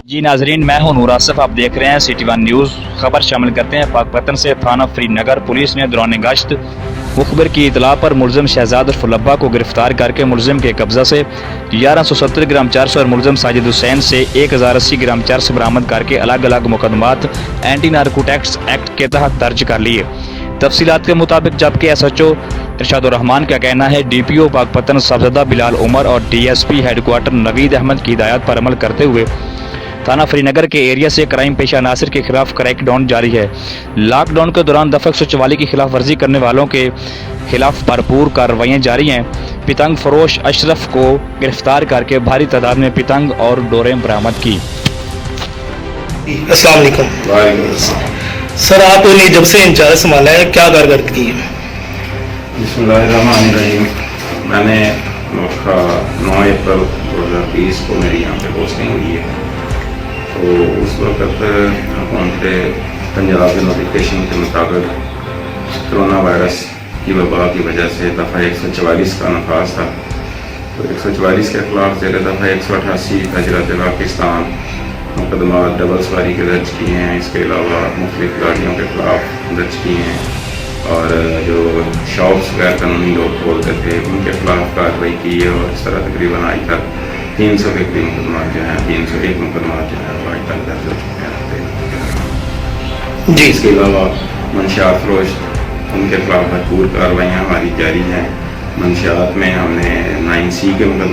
जी नाजरीन, मैं हूं नूर आसिफ। आप देख रहे हैं सिटी वन न्यूज़। खबर शामिल करते हैं पाकपतन से। थाना श्रीनगर पुलिस ने दौरान गश्त मुखबिर की इतला पर मुलजिम शहजाद फुलब्बा को गिरफ्तार करके मुलजिम के कब्जा से 1170 ग्राम चरस और मुलजिम साजिद हुसैन से 1080 ग्राम चरस बरामद करके अलग अलग मुकदमात एंटी नारकोटिक्स एक्ट के तहत दर्ज कर लिए। तफसीलात के मुताबिक जबकि SHO इरशादुर रहमान का कहना है DPO पाकपतन साहबजादा बिलाल उमर और DSP हेडक्वार्टर नवीद अहमद की हिदायत पर अमल करते हुए थाना श्रीनगर के एरिया से क्राइम पेशा अनासर के खिलाफ क्रैकडाउन जारी है। लॉकडाउन के दौरान दफा 144 की खिलाफ वर्जी करने वालों के खिलाफ भरपूर कार्रवाइयाँ जारी हैं। पतंग फरोश अशरफ को गिरफ्तार करके भारी तादाद में पतंग और डोरें बरामद की। अस्सलाम वालेकुम सर, आपने जब से इंचार्ज संभाला है क्या कारकर्दगी है? बिस्मिल्लाहिर्रहमानिर्रहीम। मैंने 9 अप्रैल 2020 को मेरी यहाँ पे पोस्टिंग हुई है। तो उस वक्त हुकूमत पंजाब के नोटिफिकेशन के मुताबिक कोरोना वायरस की वबा की वजह से दफ़ा 144 का नफाज था। तो 144 के खिलाफ ज़ेर दफ़ा 188 हजरत पाकिस्तान मुकदमा डबल सवारी के दर्ज किए हैं। इसके अलावा मुख्तलिफ गाड़ियों के खिलाफ दर्ज किए हैं और जो शॉप्स गैर कानूनी लोग खोलते थे उनके खिलाफ कार्रवाई की है। और इस तरह तकरीबन आज तक 300 के करीब मुकदमा जो हैं 301 मुकदमा जो है आज तक दर्ज हो चुके हैं जी। इसके अलावा मंशियात फरोश उनके खिलाफ भरपूर कार्रवाइयाँ हमारी जारी हैं। मंशियात में हमने 9C के मुकदमा